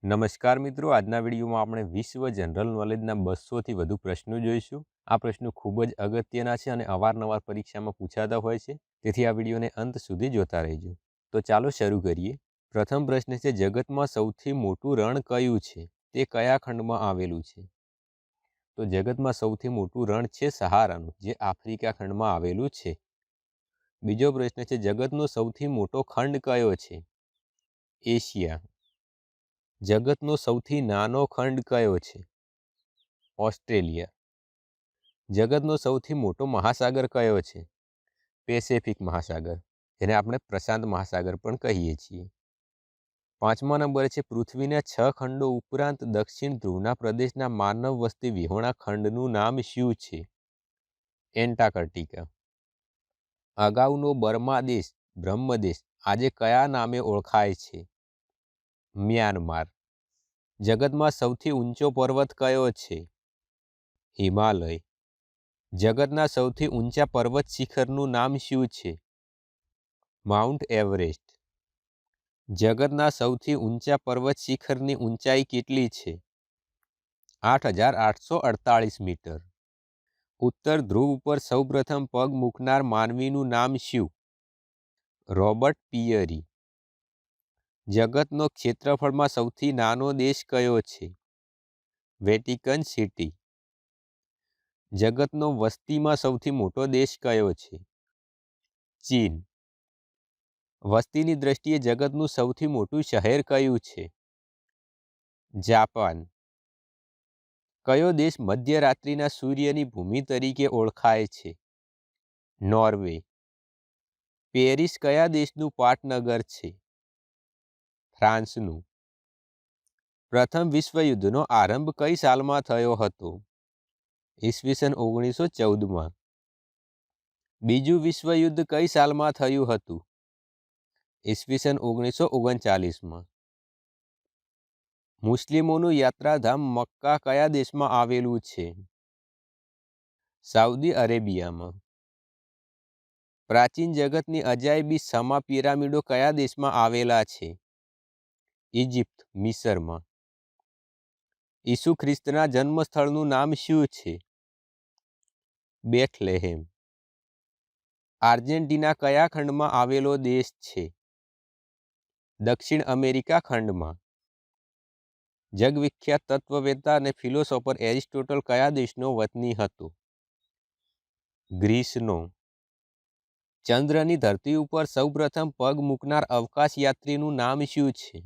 નમસ્કાર મિત્રો, આજના વિડીયોમાં આપણે વિશ્વ જનરલ નોલેજના 200થી વધુ પ્રશ્નો જોઈશું। આ પ્રશ્નો ખૂબ જ અગત્યના છે અને અવારનવાર પરીક્ષામાં પૂછાતા હોય છે, તેથી આ વિડીયોને અંત સુધી જોતા રહેજો। તો ચાલો શરૂ કરીએ। પ્રથમ પ્રશ્ન છે, જગતમાં સૌથી મોટું રણ કયું છે? તે કયા ખંડમાં આવેલું છે? તો જગતમાં સૌથી મોટું રણ છે સહારાનું, જે આફ્રિકા ખંડમાં આવેલું છે। બીજો પ્રશ્ન છે, જગતનો સૌથી મોટો ખંડ કયો છે? એશિયા। જગતનો સૌથી નાનો ખંડ કયો છે? ઓસ્ટ્રેલિયા। જગતનો સૌથી મોટો મહાસાગર કયો છે? પેસિફિક મહાસાગર, જેને આપણે પ્રશાંત મહાસાગર પણ કહીએ છીએ। પાંચમા નંબર છે, પૃથ્વીના 6 ખંડો ઉપરાંત દક્ષિણ ધ્રુવના પ્રદેશના માનવ વસ્તી વિહોણા ખંડનું નામ શું છે? એન્ટાર્કટિકા। અગાઉનો બર્મા દેશ બ્રહ્મદેશ આજે કયા નામે ઓળખાય છે? મ્યાનમાર। જગતમાં સૌથી ઊંચો પર્વત કયો છે? હિમાલય। જગતના સૌથી ઊંચા પર્વત શિખરનું નામ શું છે? Mount Everest. જગતના સૌથી ઊંચા પર્વત શિખરની ઊંચાઈ કેટલી છે? 8,848 મીટર। ઉત્તર ધ્રુવ ઉપર સૌપ્રથમ પગ મૂકનાર માનવીનું નામ શું? રોબર્ટ પિયરી। જગતનો ક્ષેત્રફળમાં સૌથી નાનો દેશ કયો છે? Vatican city. જગતનો વસ્તીમાં સૌથી મોટો દેશ કયો છે? ચીન। વસ્તીની દ્રષ્ટિએ જગતનું સૌથી મોટું શહેર કયું છે? જાપાન। કયો દેશ મધ્યરાત્રિના સૂર્યની ભૂમિ તરીકે ઓળખાય છે? નોર્વે। પેરિસ કયા દેશનું પાટનગર છે? ફ્રાન્સનું। પ્રથમ વિશ્વયુદ્ધનો આરંભ કઈ સાલમાં થયો હતો? ઈસવીસન 1914માં। બીજું વિશ્વયુદ્ધ કઈ સાલમાં થયું હતું? ઈસવીસન 1939માં। મુસ્લિમોનું યાત્રાધામ મક્કા કયા દેશમાં આવેલું છે? સાઉદી અરેબિયામાં। પ્રાચીન જગતની અજાયબી સમા પિરામિડો કયા દેશમાં આવેલા છે? ઇજિપ્ત, મિસરમાં। ઈસુ ખ્રિસ્તના જન્મસ્થળનું નામ શું છે? બેથલેહેમ। આર્જેન્ટિના કયા ખંડમાં આવેલો દેશ છે? દક્ષિણ અમેરિકા ખંડમાં। જગવિખ્યાત તત્વવેત્તા અને ફિલોસોફર એરિસ્ટોટલ કયા દેશનો વતની હતો? ગ્રીસનો। ચંદ્રની ધરતી ઉપર સૌપ્રથમ પગ મૂકનાર અવકાશયાત્રીનું નામ શું છે?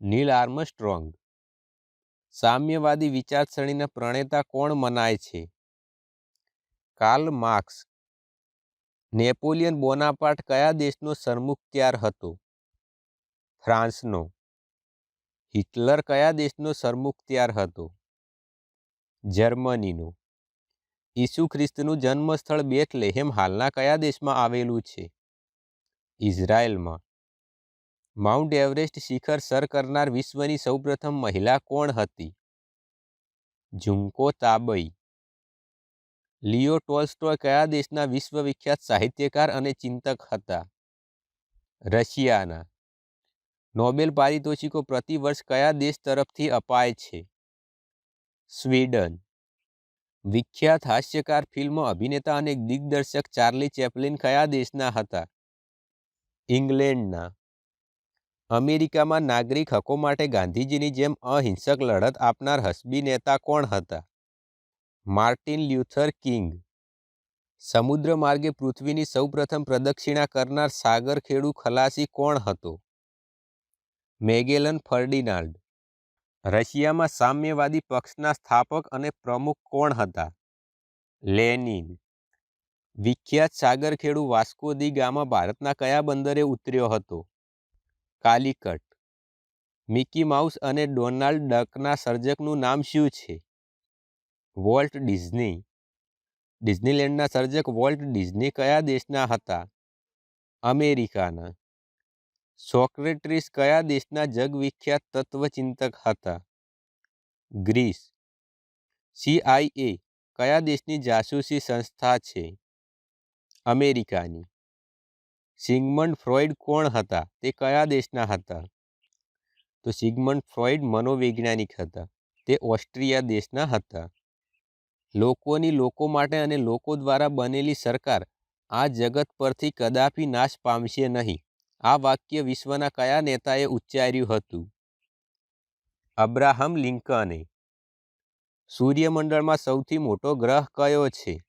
નીલ આર્મસ્ટ્રોંગ। સામ્યવાદી વિચારસરણીના પ્રણેતા કોણ મનાય છે? Karl marks. નેપોલિયન બોનાપાર્ટ કયા દેશનો સરમુખત્યાર હતો? ફ્રાન્સનો। હિટલર કયા દેશનો સરમુખત્યાર હતો? જર્મનીનો। ઈસુ ખ્રિસ્તનું જન્મસ્થળ બેથલેહેમ હાલના કયા દેશમાં આવેલું છે? ઇઝરાયલમાં। માઉન્ટ એવરેસ્ટ શિખર સર કરનાર વિશ્વની સૌપ્રથમ મહિલા કોણ હતી? ઝુંકો તાબઈ। લિયો ટોલ્સ્ટોય કયા દેશના વિશ્વવિખ્યાત સાહિત્યકાર અને ચિંતક હતા? રશિયાના। નોબેલ પારિતોષિકો પ્રતિવર્ષ કયા દેશ તરફથી અપાય છે? સ્વીડન। વિખ્યાત હાસ્યકાર, ફિલ્મ અભિનેતા અને દિગ્દર્શક ચાર્લી ચેપ્લિન કયા દેશના હતા? ઇંગ્લેન્ડના। અમેરિકામાં નાગરિક હકો માટે ગાંધીજીની જેમ અહિંસક લડત આપનાર હસબી નેતા કોણ હતા? Martin Luther king. સમુદ્ર માર્ગે પૃથ્વીની સૌપ્રથમ પ્રદક્ષિણા કરનાર સાગરખેડુ ખલાસી કોણ હતો? મેગેલન ફર્ડિનાન્ડ। રશિયામાં સામ્યવાદી પક્ષના સ્થાપક અને પ્રમુખ કોણ હતા? લેનિન। વિખ્યાત સાગરખેડુ વાસ્કો દી ગામા ભારતના કયા બંદરે ઉતર્યો હતો? કાલિકટ। મિકી માઉસ અને ડોનાલ્ડ ડકના સર્જકનું નામ શું છે? Walt Disney. ડિઝનીલેન્ડના સર્જક વોલ્ટ ડિઝની કયા દેશના હતા? અમેરિકાના। સોક્રેટિસ કયા દેશના જગવિખ્યાત તત્વચિંતક હતા? ગ્રીસ। CIA કયા દેશની જાસૂસી સંસ્થા છે? અમેરિકાની। સિગમન્ડ ફ્રોઇડ કોણ હતા? તે કયા દેશના હતા? તો સિગમન્ડ ફ્રોઈડ મનોવૈજ્ઞાનિક હતા. તે ઓસ્ટ્રિયા દેશના હતા. લોકોની લોકો માટે અને લોકો દ્વારા બનેલી સરકાર આ જગત પરથી કદાપી નાશ પામશે નહીં. આ વાક્ય વિશ્વના કયા નેતાએ ઉચ્ચાર્યું હતું? અબ્રાહમ લિંકને. સૂર્યમંડળમાં સૌથી મોટો ગ્રહ કયો છે?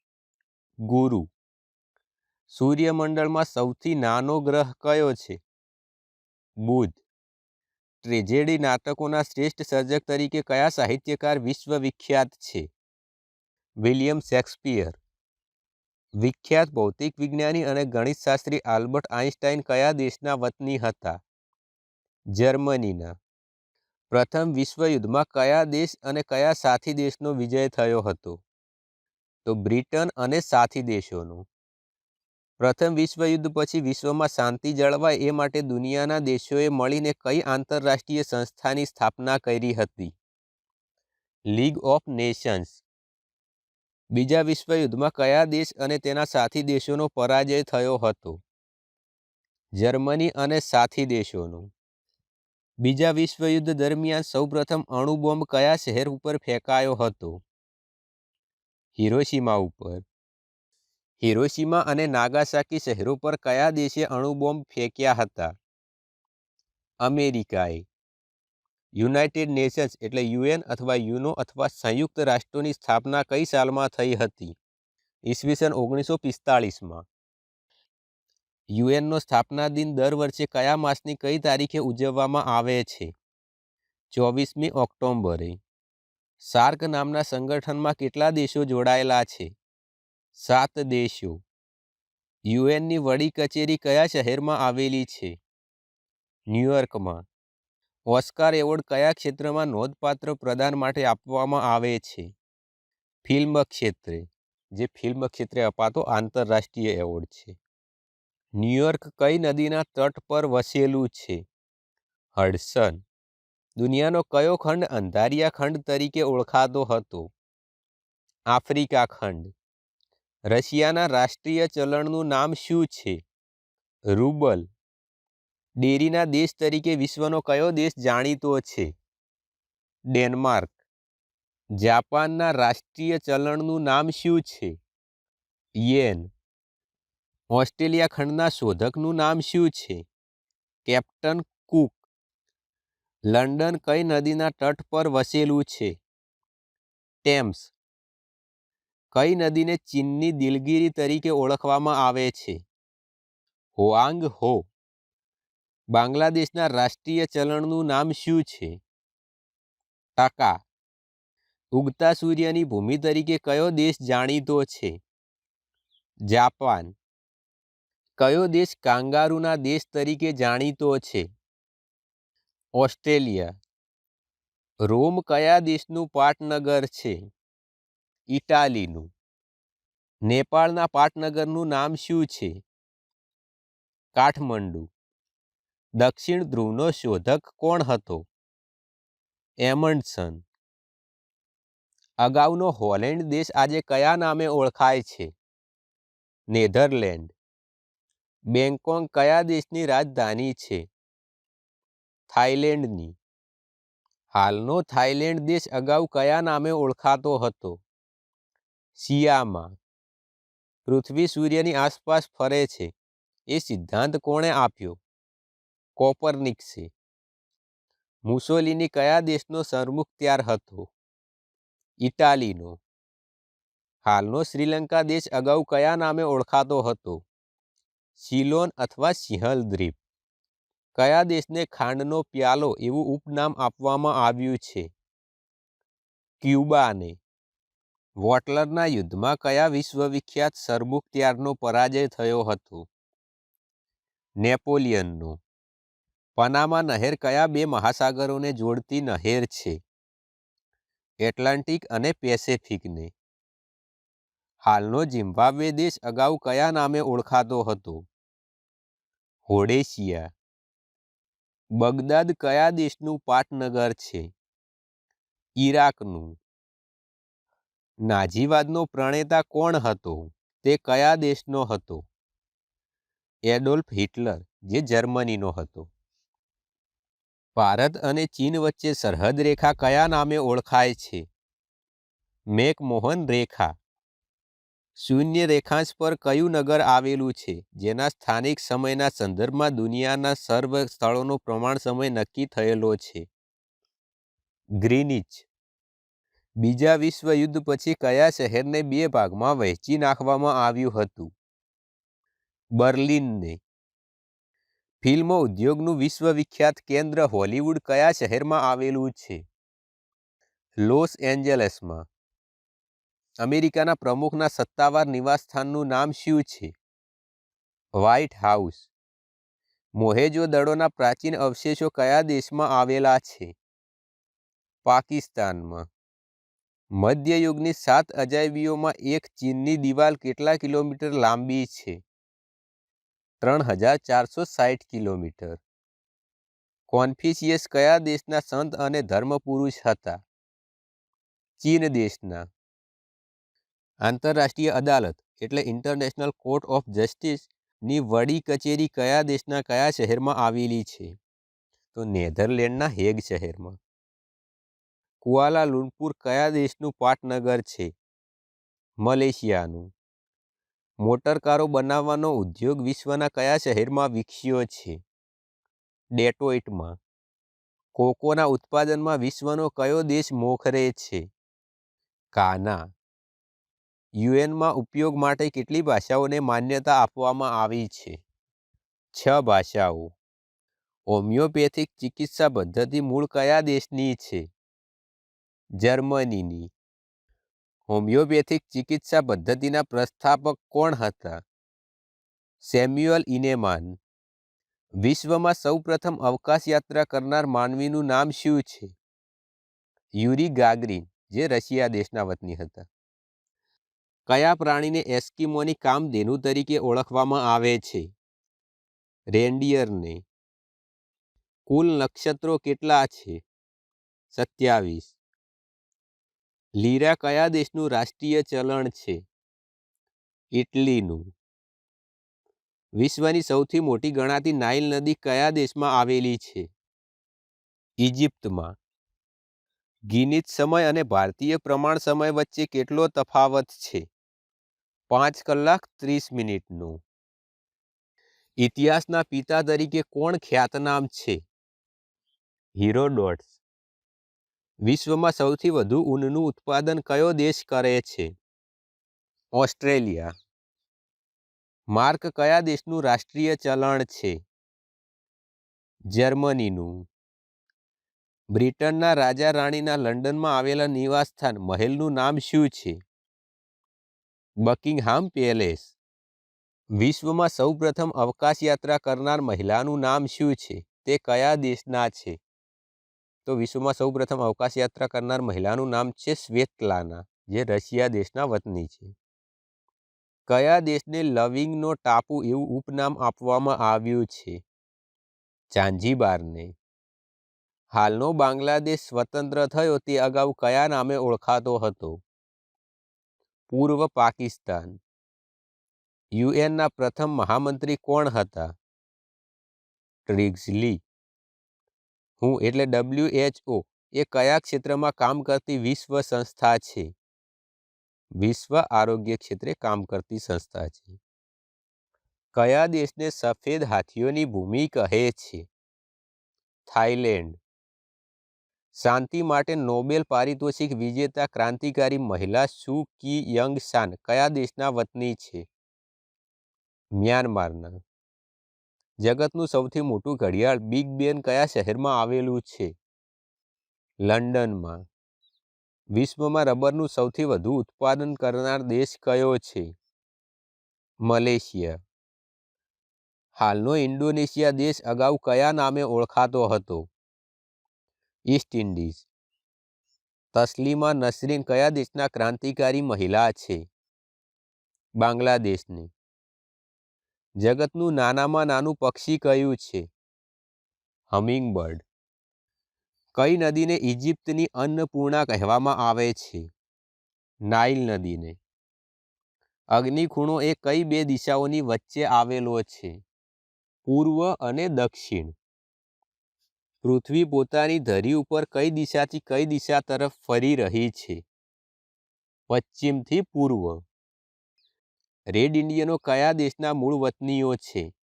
ગુરુ. સૂર્યમંડળમાં સૌથી નાનો ગ્રહ કયો છે? બુધ. ટ્રેજેડી નાટકોના શ્રેષ્ઠ સર્જક તરીકે કયા સાહિત્યકાર વિશ્વવિખ્યાત છે? William Shakespeare. વિખ્યાત ભૌતિક વિજ્ઞાની અને ગણિતશાસ્ત્રી આલ્બર્ટ આઇન્સ્ટાઈન કયા દેશના વતની હતા? જર્મનીના. પ્રથમ વિશ્વયુદ્ધમાં કયા દેશ અને કયા સાથી દેશનો વિજય થયો હતો? તો બ્રિટન અને સાથી દેશોનો. પ્રથમ વિશ્વયુદ્ધ પછી વિશ્વમાં શાંતિ જળવાય એ માટે દુનિયાના દેશોએ મળીને કઈ આંતરરાષ્ટ્રીય સંસ્થાની સ્થાપના કરી હતી? League of Nations. બીજા વિશ્વયુદ્ધમાં કયા દેશ અને તેના સાથી દેશોનો પરાજય થયો હતો? જર્મની અને સાથી દેશોનો. બીજા વિશ્વયુદ્ધ દરમિયાન સૌપ્રથમ અણુબોમ્બ કયા શહેર ઉપર ફેંકાયો હતો? હિરોશીમા ઉપર. હિરોશીમા અને નાગાસાકી શહેરો પર કયા દેશે અણુબોમ્બ ફેંક્યા હતા? અમેરિકાએ. યુનાઇટેડ નેશન્સ એટલે યુએન અથવા યુનો અથવા સંયુક્ત રાષ્ટ્રોની સ્થાપના કઈ સાલમાં થઈ હતી? ઈસવીસન 1945માં. યુએનનો સ્થાપના દિન દર વર્ષે કયા માસની કઈ તારીખે ઉજવવામાં આવે છે? 24મી ઓક્ટોબરે. સાર્ક નામના સંગઠનમાં કેટલા દેશો જોડાયેલા છે? 7 દેશો. યુએનની વડી કચેરી કયા શહેરમાં આવેલી છે? ન્યૂયોર્કમાં. ઓસ્કાર એવોર્ડ કયા ક્ષેત્રમાં નોંધપાત્ર પ્રદાન માટે આપવામાં આવે છે? ફિલ્મ ક્ષેત્રે. જે ફિલ્મ ક્ષેત્રે અપાતો આંતરરાષ્ટ્રીય એવોર્ડ છે. ન્યૂયોર્ક કઈ નદીના તટ પર વસેલું છે? હડસન. દુનિયાનો કયો ખંડ અંધારિયા ખંડ તરીકે ઓળખાતો હતો? આફ્રિકા ખંડ. રશિયાના રાષ્ટ્રીય ચલણનું નામ શું છે? રૂબલ. ડેરીના દેશ તરીકે વિશ્વનો કયો દેશ જાણીતો છે? ડેનમાર્ક. જાપાનના રાષ્ટ્રીય ચલણનું નામ શું છે? યેન. ઓસ્ટ્રેલિયા ખંડના શોધકનું નામ શું છે? Captain Cook. લંડન કઈ નદીના તટ પર વસેલું છે? ટેમ્સ. કઈ નદીને ચીનની દિલગીરી તરીકે ઓળખવામાં આવે છે? હોઆંગ હો. બાંગ્લાદેશના રાષ્ટ્રીય ચલણનું નામ શું છે? ટકા. ઉગતા સૂર્યની ભૂમિ તરીકે કયો દેશ જાણીતો છે? જાપાન. કયો દેશ કાંગારૂના દેશ તરીકે જાણીતો છે? ઓસ્ટ્રેલિયા. રોમ કયા દેશનું પાટનગર છે? ઇટાલીનું. નેપાળના પાટનગરનું નામ શું છે? કાઠમંડુ. દક્ષિણ ધ્રુવનો શોધક કોણ હતો? એમન્ડસન. અગાઉનો હોલેન્ડ દેશ આજે કયા નામે ઓળખાય છે? નેધરલેન્ડ. બેંકોક કયા દેશની રાજધાની છે? થાઇલેન્ડની. હાલનો થાઇલેન્ડ દેશ અગાઉ કયા નામે ઓળખાતો હતો? સિયામા. પૃથ્વી સૂર્યની આસપાસ ફરે છે એ સિદ્ધાંત કોણે આપ્યો? કોપરનિકસે. મુસોલિની કયા દેશનો સરમુખત્યાર હતો? ઇટાલીનો. હાલનો શ્રીલંકા દેશ અગાઉ કયા નામે ઓળખાતો હતો? સિલોન અથવા સિંહલ દ્વીપ. કયા દેશને ખાંડનો પ્યાલો એવું ઉપનામ આપવામાં આવ્યું છે? ક્યુબાને. વોટલરના યુદ્ધમાં કયા વિશ્વવિખ્યાત સરમુખત્યારનો પરાજય થયો હતો? નેપોલિયનનો. પનામા નહેર કયા બે મહાસાગરોને જોડતી નહેર છે? એટલાન્ટિક અને પેસેફિકને. હાલનો ઝિમ્બાબ્વે દેશ અગાઉ કયા નામે ઓળખાતો હતો? હોડેશિયા. બગદાદ કયા દેશનું પાટનગર છે? ઈરાકનું. નાઝીવાદનો પ્રણેતા કોણ હતો? તે કયા દેશનો હતો? એડોલ્ફ હિટલર, જે જર્મનીનો હતો. ભારત અને ચીન વચ્ચે સરહદ રેખા કયા નામે ઓળખાય છે? મેકમોહન રેખા. શૂન્ય રેખાંશ પર કયું નગર આવેલું છે જેના સ્થાનિક સમયના સંદર્ભમાં દુનિયાના સર્વ સ્થળોનો પ્રમાણ સમય નક્કી થયેલો છે? ગ્રીનિચ. બીજા વિશ્વયુદ્ધ પછી કયા શહેરને 2 ભાગમાં વહેંચી નાખવામાં આવ્યું હતું? બર્લિનને. ફિલ્મ ઉદ્યોગનું વિશ્વવિખ્યાત કેન્દ્ર હોલિવૂડ કયા શહેરમાં આવેલું છે? લોસ એન્જલસમાં. અમેરિકાના પ્રમુખના સત્તાવાર નિવાસસ્થાનનું નામ શું છે? White house. મોહેજો-દડોના પ્રાચીન અવશેષો કયા દેશમાં આવેલા છે? પાકિસ્તાનમાં. મધ્યયુગની 7 અજાયબીઓમાં એક ચીનની દિવાલ કેટલા કિલોમીટર લાંબી છે? 3460 કિલોમીટર. કોન્ફ્યુશિયસ કયા દેશના સંત અને ધર્મપુરુષ હતા? ચીન દેશના. આંતરરાષ્ટ્રીય અદાલત એટલે ઇન્ટરનેશનલ કોર્ટ ઓફ જસ્ટિસ ની વડી કચેરી કયા દેશના કયા શહેરમાં આવેલી છે? તો નેધરલેન્ડના હેગ શહેરમાં. કુઆલા લુમ્પુર કયા દેશનું પાટનગર છે? મલેશિયાનું. મોટરકારો બનાવવાનો ઉદ્યોગ વિશ્વના કયા શહેરમાં વિકસ્યો છે? ડેટ્રોઇટમાં. કોકોના ઉત્પાદનમાં વિશ્વનો કયો દેશ મોખરે છે? ઘાના. યુએનમાં ઉપયોગ માટે કેટલી ભાષાઓને માન્યતા આપવામાં આવી છે? 6 ભાષાઓ. હોમિયોપેથિક ચિકિત્સા પદ્ધતિ મૂળ કયા દેશની છે? જર્મનીની. હોમિયોપેથિક ચિકિત્સા પદ્ધતિના પ્રસ્થાપક કોણ હતા? સેમ્યુઅલ ઇનેમાન. વિશ્વમાં સૌપ્રથમ અવકાશ યાત્રા કરનાર માનવીનું નામ શું છે? યુરી ગાગરીન, જે રશિયા દેશના વતની હતા. કયા પ્રાણીને એસ્કિમોની કામધેનુ તરીકે ઓળખવામાં આવે છે? રેન્ડિયરને. કુલ નક્ષત્રો કેટલા છે? 27. લીરા કયા દેશનું રાષ્ટ્રીય ચલણ છે? ઇટલીનું. વિશ્વની સૌથી મોટી ગણાતી નાઇલ નદી કયા દેશમાં આવેલી છે? ઇજિપ્તમાં. ગિનીચ સમય અને ભારતીય પ્રમાણ સમય વચ્ચે કેટલો તફાવત છે? 5 કલાક 30 મિનિટનો. ઇતિહાસના પિતા તરીકે કોણ ખ્યાતનામ છે? હિરોડોટસ. વિશ્વમાં સૌથી વધુ ઊનનું ઉત્પાદન કયો દેશ કરે છે? ઓસ્ટ્રેલિયા. માર્ક કયા દેશનું રાષ્ટ્રીય ચલણ છે? જર્મનીનું. બ્રિટનના રાજા રાણીના લંડનમાં આવેલા નિવાસસ્થાન મહેલનું નામ શું છે? Buckingham palace. વિશ્વમાં સૌપ્રથમ અવકાશ યાત્રા કરનાર મહિલાનું નામ શું છે? તે કયા દેશના છે? તો વિશ્વમાં સૌપ્રથમ અવકાશ યાત્રા કરનાર મહિલાનું નામ છે સ્વેતલાના, જે રશિયા દેશના વતની છે. કયા દેશને લવિંગનો ટાપુ એવું ઉપનામ આપવામાં આવ્યું છે? ઝાંઝીબારને. હાલનો બાંગ્લાદેશ સ્વતંત્ર થયો તે અગાઉ કયા નામે ઓળખાતો હતો? પૂર્વ પાકિસ્તાન. યુએનના પ્રથમ મહામંત્રી કોણ હતા? ટ્રિગ્ઝલી. હું એટલે WHO એ કયા ક્ષેત્રમાં કામ કરતી વિશ્વ સંસ્થા છે? વિશ્વ આરોગ્ય ક્ષેત્રે કામ કરતી સંસ્થા છે. કયા દેશને સફેદ હાથીઓની ભૂમિ કહે છે? થાઈલેન્ડ. શાંતિ માટે નોબેલ પારિતોષિક વિજેતા ક્રાંતિકારી મહિલા સુ કી યંગ શાન કયા દેશના વતની છે? મ્યાનમારના. જગતનું સૌથી મોટું ઘડિયાળ બિગ બેન કયા શહેરમાં આવેલું છે? લંડનમાં. વિશ્વમાં રબરનું સૌથી વધુ ઉત્પાદન કરનાર દેશ કયો છે? મલેશિયા. હાલનો ઇન્ડોનેશિયા દેશ અગાઉ કયા નામે ઓળખાતો હતો? East Indies. તસ્લીમા નસરીન કયા દેશના ક્રાંતિકારી મહિલા છે? બાંગ્લાદેશની. જગતનું નાનામાં નાનું પક્ષી કયું છે? હમિંગબર્ડ. કઈ નદીને ઇજિપ્તની અન્નપૂર્ણા કહેવામાં આવે છે? નાઇલ નદીને. અગ્નિખૂણો એ કઈ 2 દિશાઓની વચ્ચે આવેલો છે? પૂર્વ અને દક્ષિણ. પૃથ્વી પોતાની ધરી ઉપર કઈ દિશાથી કઈ દિશા તરફ ફરી રહી છે? પશ્ચિમથી પૂર્વ. રેડ ઇન્ડિયનો કયા દેશના મૂળ વતનીઓ છે?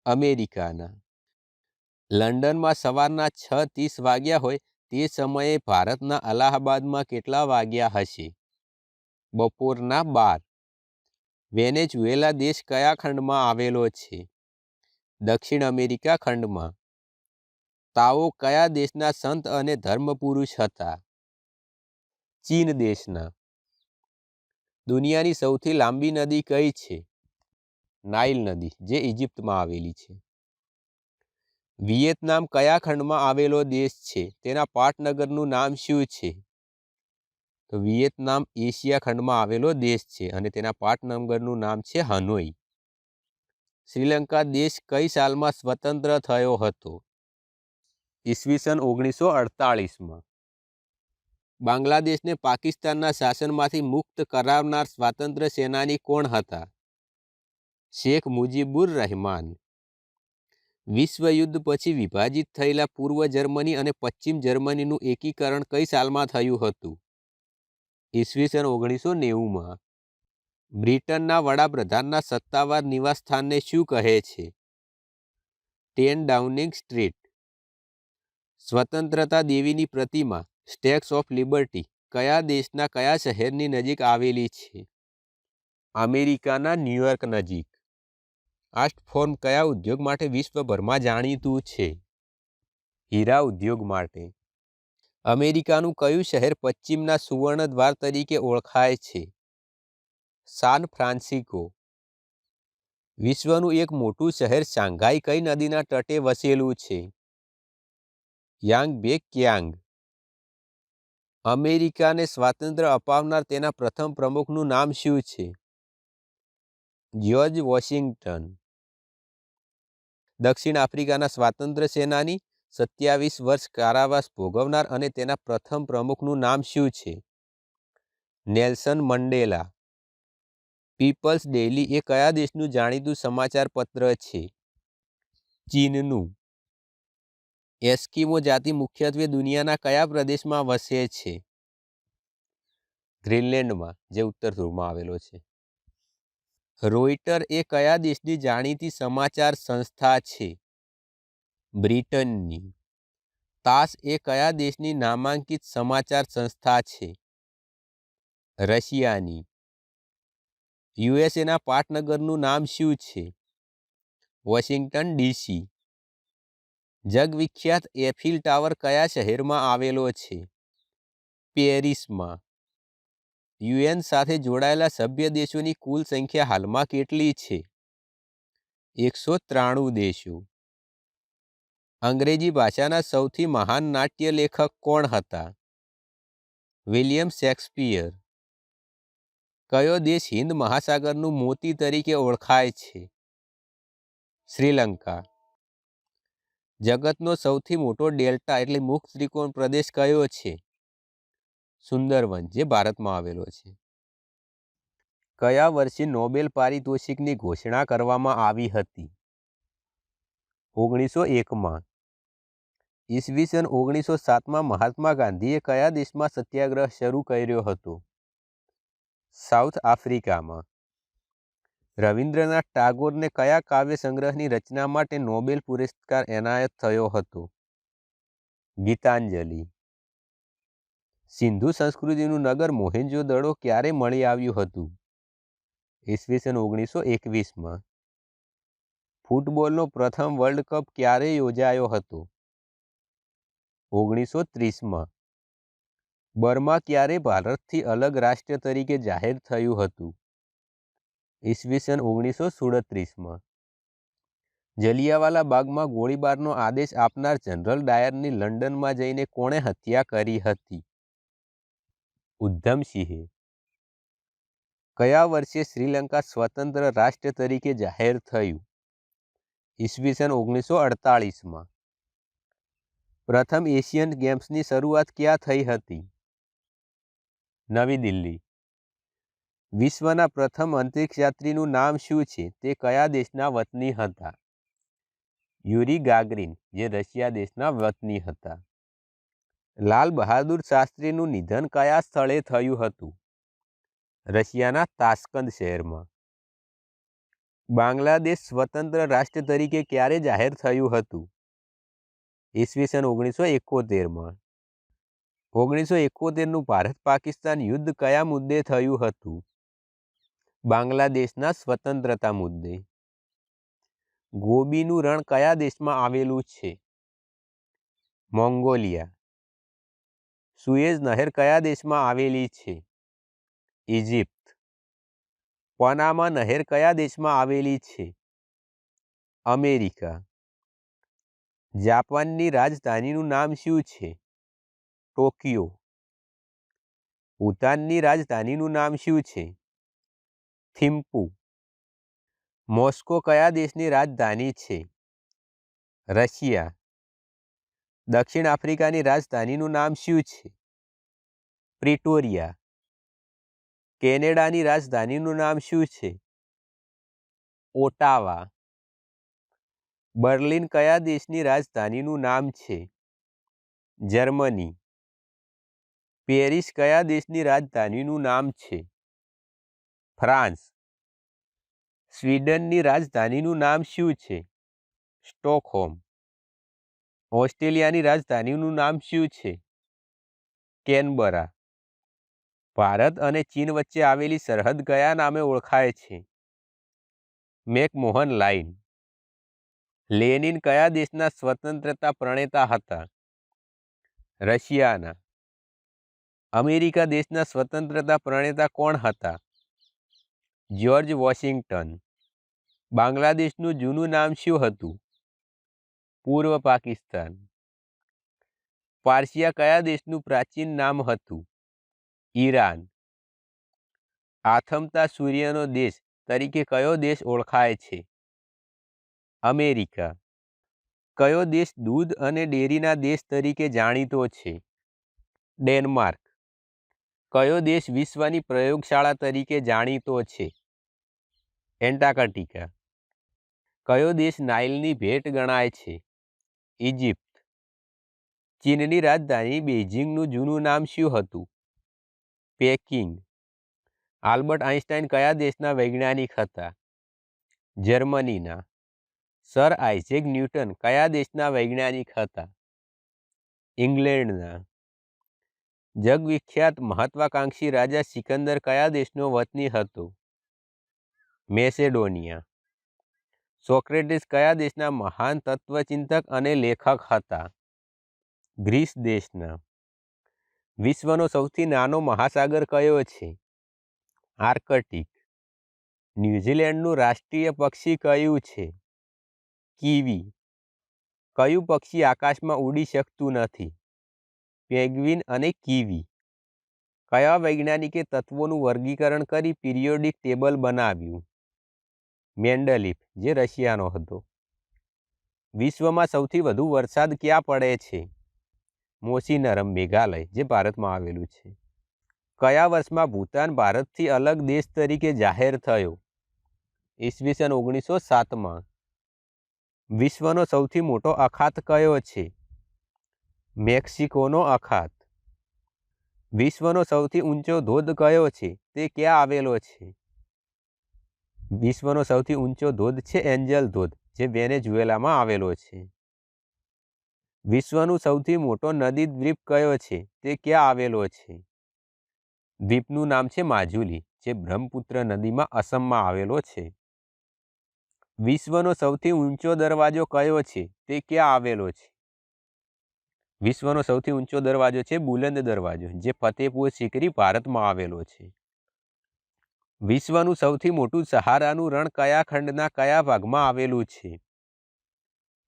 અમેરિકાના. લંડનમાં સવારના 6:30 વાગ્યા હોય તે સમયે ભારતના અલાહાબાદમાં કેટલા વાગ્યા હશે? બપોરના 12. વેનેઝુએલા દેશ કયા ખંડમાં આવેલો છે? દક્ષિણ અમેરિકા ખંડમાં. તાઓ કયા દેશના સંત અને ધર્મપુરુષ હતા? ચીન દેશના. દુનિયાની સૌથી લાંબી નદી કઈ છે? નાઇલ નદી, જે ઇજિપ્તમાં આવેલી છે. વિયેતનામ કયા ખંડમાં આવેલો દેશ છે? તેના પાટનગરનું નામ શું છે? તો વિયેતનામ એશિયા ખંડમાં આવેલો દેશ છે અને તેના પાટનગરનું નામ છે હનોઈ. શ્રીલંકા દેશ કઈ સાલમાં સ્વતંત્ર થયો હતો? ઈસવીસન 1948માં. બાંગ્લાદેશને પાકિસ્તાનના શાસનમાંથી મુક્ત કરાવનાર સ્વાતંત્ર્ય સેનાની કોણ હતા? શેખ મુજીબુર રહેમાન. વિશ્વયુદ્ધ પછી વિભાજિત થયેલા પૂર્વ જર્મની અને પશ્ચિમ જર્મનીનું એકીકરણ કઈ સાલમાં થયું હતું? ઈસવીસન 1990માં. બ્રિટનના વડાપ્રધાનના સત્તાવાર નિવાસસ્થાનને શું કહે છે? 10 ડાઉનિંગ સ્ટ્રીટ. સ્વતંત્રતા દેવીની પ્રતિમા સ્ટેચ્યુ ઓફ લિબર્ટી કયા દેશના કયા શહેરની નજીક આવેલી છે? અમેરિકાના ન્યૂયોર્ક નજીક. આર્ટ ફોર્મ કયા ઉદ્યોગ માટે વિશ્વભરમાં જાણીતું છે? હીરા ઉદ્યોગ માટે. અમેરિકાનું કયું શહેર પશ્ચિમના સુવર્ણ દ્વાર તરીકે ઓળખાય છે? San Francisco. વિશ્વનું એક મોટું શહેર શાંઘાઈ કઈ નદીના તટે વસેલું છે? યાંગબેકિયાંગ. અમેરિકાને સ્વાતંત્ર્ય અપાવનાર તેના પ્રથમ પ્રમુખનું નામ શું છે? George Washington. દક્ષિણ આફ્રિકાના સ્વાતંત્ર્ય સેનાની 27 વર્ષ કારાવાસ ભોગવનાર અને તેના પ્રથમ પ્રમુખનું નામ શું છે? Nelson Mandela. પીપલ્સ ડેઇલી એ કયા દેશનું જાણીતું સમાચાર પત્ર છે? ચીનનું. એસ્કિમો જાતિ મુખ્યત્વે દુનિયાના કયા પ્રદેશમાં વસે છે? ગ્રીનલેન્ડમાં, જે ઉત્તર ધ્રુવમાં આવેલો છે. રોઇટર એ કયા દેશની જાણીતી સમાચાર સંસ્થા છે? બ્રિટનની. તાસ એ કયા દેશની નામાંકિત સમાચાર સંસ્થા છે? રશિયાની. યુએસએના પાટનગરનું નામ શું છે? Washington DC. જગવિખ્યાત એફિલ ટાવર કયા શહેરમાં આવેલો છે? પેરિસમાં. યુએન સાથે જોડાયેલા સભ્ય દેશોની કુલ સંખ્યા હાલમાં કેટલી છે? 193 દેશો. અંગ્રેજી ભાષાના સૌથી મહાન નાટ્ય લેખક કોણ હતા? William Shakespeare. કયો દેશ હિન્દ મહાસાગરનું મોતી તરીકે ઓળખાય છે? શ્રીલંકા. જગતનો સૌથી મોટો ડેલ્ટા એટલે મુક્ત ત્રિકોણ પ્રદેશ કયો છે? સુંદરવન, જે ભારતમાં આવેલો છે. કયા વર્ષે નોબેલ પારિતોષિકની ઘોષણા કરવામાં આવી હતી? 1901માં. ઈસવીસન 1907માં મહાત્મા ગાંધીએ કયા દેશમાં સત્યાગ્રહ શરૂ કર્યો હતો? સાઉથ આફ્રિકામાં. રવિન્દ્રનાથ ટાગોરને કયા કાવ્ય સંગ્રહની રચના માટે નોબેલ પુરસ્કાર એનાયત થયો હતો? ગીતાંજલિ. સિંધુ સંસ્કૃતિનું નગર મોહેંજો-દડો ક્યારે મળી આવ્યું હતું? ઈસવીસન 1921માં. ફૂટબોલનો પ્રથમ વર્લ્ડ કપ ક્યારે યોજાયો હતો? 1930માં. બર્મા ક્યારે ભારતથી અલગ રાષ્ટ્ર તરીકે જાહેર થયું હતું? ઈસવીસન 1937માં. જલિયાવાલા બાગમાં ગોળીબારનો આદેશ આપનાર જનરલ ડાયરની લંડનમાં જઈને કોણે હત્યા કરી હતી? ઉધમસિંહે. કયા વર્ષે શ્રીલંકા સ્વતંત્ર રાષ્ટ્ર તરીકે જાહેર થયું? ઈસવીસન 1948માં. પ્રથમ એશિયન ગેમ્સની શરૂઆત ક્યાં થઈ હતી? નવી દિલ્હી. વિશ્વના પ્રથમ અંતરિક્ષયાત્રીનું નામ શું છે? તે કયા દેશના વતની હતા? યુરી ગાગરીન, જે રશિયા દેશના વતની હતા. લાલ બહાદુર શાસ્ત્રીનું નિધન કયા સ્થળે થયું હતું? રશિયાના તાશ્કંદ શહેરમાં. બાંગ્લાદેશ સ્વતંત્ર રાષ્ટ્ર તરીકે ક્યારે જાહેર થયું હતું? ઈસવીસન 1971માં. 1971નું ભારત પાકિસ્તાન યુદ્ધ કયા મુદ્દે થયું હતું? બાંગ્લાદેશના સ્વતંત્રતા મુદ્દે. ગોબીનું રણ કયા દેશમાં આવેલું છે? મોંગોલિયા. સુએઝ નહેર કયા દેશમાં આવેલી છે? ઇજિપ્ત. પનામા નહેર કયા દેશમાં આવેલી છે? અમેરિકા. જાપાનની રાજધાનીનું નામ શું છે? ટોક્યો. ભૂતાનની રાજધાનીનું નામ શું છે? થિમ્પુ. મોસ્કો કયા દેશની રાજધાની છે? રશિયા. દક્ષિણ આફ્રિકાની રાજધાનીનું નામ શું છે? પ્રિટોરિયા. કેનેડાની રાજધાનીનું નામ શું છે? ઓટાવા. બર્લિન કયા દેશની રાજધાનીનું નામ છે? જર્મની. પેરિસ કયા દેશની રાજધાનીનું નામ છે? ફ્રાન્સ. સ્વીડનની રાજધાનીનું નામ શું છે? સ્ટોકહોમ. ઓસ્ટ્રેલિયાની રાજધાનીનું નામ શું છે? કેનબરા. ભારત અને ચીન વચ્ચે આવેલી સરહદ કયા નામે ઓળખાય છે? મેકમોહન લાઇન. લેનિન કયા દેશના સ્વતંત્રતા પ્રણેતા હતા? રશિયાના. અમેરિકા દેશના સ્વતંત્રતા પ્રણેતા કોણ હતા? George Washington. બાંગ્લાદેશનું જૂનું નામ શું હતું? પૂર્વ પાકિસ્તાન. પાર્સિયા કયા દેશનું પ્રાચીન નામ હતું? ઈરાન. આથમતા સૂર્યનો દેશ તરીકે કયો દેશ ઓળખાય છે? અમેરિકા. કયો દેશ દૂધ અને ડેરીના દેશ તરીકે જાણીતો છે? ડેનમાર્ક. કયો દેશ વિશ્વની પ્રયોગશાળા તરીકે જાણીતો છે? એન્ટાર્કટિકા. કયો દેશ નાઇલની ભેટ ગણાય છે? ઇજિપ્ત. ચીનની રાજધાની બેઇજિંગનું જૂનું નામ શું હતું? પેકિંગ. આલ્બર્ટ આઇન્સ્ટાઈન કયા દેશના વૈજ્ઞાનિક હતા? જર્મનીના. સર આઇઝેક ન્યૂટન કયા દેશના વૈજ્ઞાનિક હતા? ઇંગ્લેન્ડના. જગવિખ્યાત મહત્વાકાંક્ષી રાજા સિકંદર કયા દેશનો વતની હતો? મેસેડોનિયા. સોક્રેટિસ કયા દેશના મહાન તત્વચિંતક અને લેખક હતા? ગ્રીસ દેશના. વિશ્વનો સૌથી નાનો મહાસાગર કયો છે? આર્કટિક. ન્યૂઝીલેન્ડનું રાષ્ટ્રીય પક્ષી કયું છે? કીવી. કયું પક્ષી આકાશમાં ઉડી શકતું નથી? પેંગ્વિન અને કીવી. કયા વૈજ્ઞાનિકે તત્વોનું વર્ગીકરણ કરી પિરિયોડિક ટેબલ બનાવ્યું? મેન્ડલીફ, જે રશિયાનો હતો. વિશ્વમાં સૌથી વધુ વરસાદ ક્યાં પડે છે? મોસીનરમ, મેઘાલય, જે ભારતમાં આવેલું છે. કયા વર્ષમાં ભૂતાન ભારતથી અલગ દેશ તરીકે જાહેર થયો? ઈસવીસન 1907માં. વિશ્વનો સૌથી મોટો અખાત કયો છે? મેક્સિકોનો અખાત. વિશ્વનો સૌથી ઊંચો ધોધ કયો છે? તે ક્યાં આવેલો છે? વિશ્વનો સૌથી ઊંચો ધોધ છે એન્જલ ધોધ, જે વેનેઝુએલામાં આવેલો છે. વિશ્વનું સૌથી મોટો નદી દ્વીપ કયો છે? તે ક્યાં આવેલો છે? દ્વીપનું નામ છે માજુલી, જે બ્રહ્મપુત્ર નદીમાં અસમમાં આવેલો છે. વિશ્વનો સૌથી ઊંચો દરવાજો કયો છે? તે ક્યાં આવેલો છે? વિશ્વનો સૌથી ઊંચો દરવાજો છે બુલંદ દરવાજો, જે ફતેહપુર સિકરી, ભારતમાં આવેલો છે. વિશ્વનું સૌથી મોટું સહારાનું રણ કયા ખંડના કયા ભાગમાં આવેલું છે?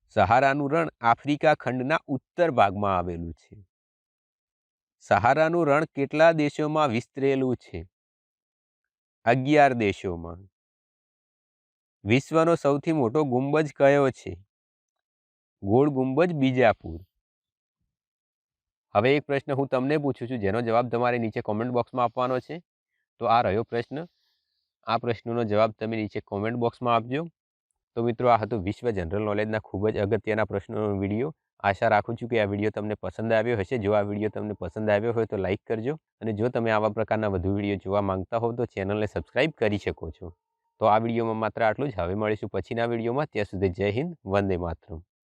સહારાનું રણ આફ્રિકા ખંડના ઉત્તર ભાગમાં આવેલું છે. સહારાનું રણ કેટલા દેશોમાં વિસ્તરેલું છે? 11 દેશોમાં. વિશ્વનો સૌથી મોટો ગુંબજ કયો છે? ગોળ ગુંબજ, બીજાપુર. હવે એક પ્રશ્ન હું તમને પૂછું છું, જેનો જવાબ તમારે નીચે કોમેન્ટ બોક્સમાં આપવાનો છે. તો આ રહ્યો પ્રશ્ન. આ પ્રશ્નનો જવાબ તમે નીચે કોમેન્ટ બોક્સમાં આપજો. તો મિત્રો આ હતું વિશ્વ જનરલ નોલેજના ખૂબ જ અગત્યના પ્રશ્નોનો વિડીયો. આશા રાખું છું કે આ વિડીયો તમને પસંદ આવ્યો હશે. જો આ વિડીયો તમને પસંદ આવ્યો હોય તો લાઇક કરજો અને જો તમે આવા પ્રકારના વધુ વિડીયો જોવા માંગતા હોવ તો ચેનલને સબસ્ક્રાઇબ કરી શકો છો. તો આ વિડીયોમાં માત્ર આટલું જ. હવે મળીશું પછીના વિડીયોમાં. ત્યાં સુધી જય હિન્દ, વંદે માતરમ.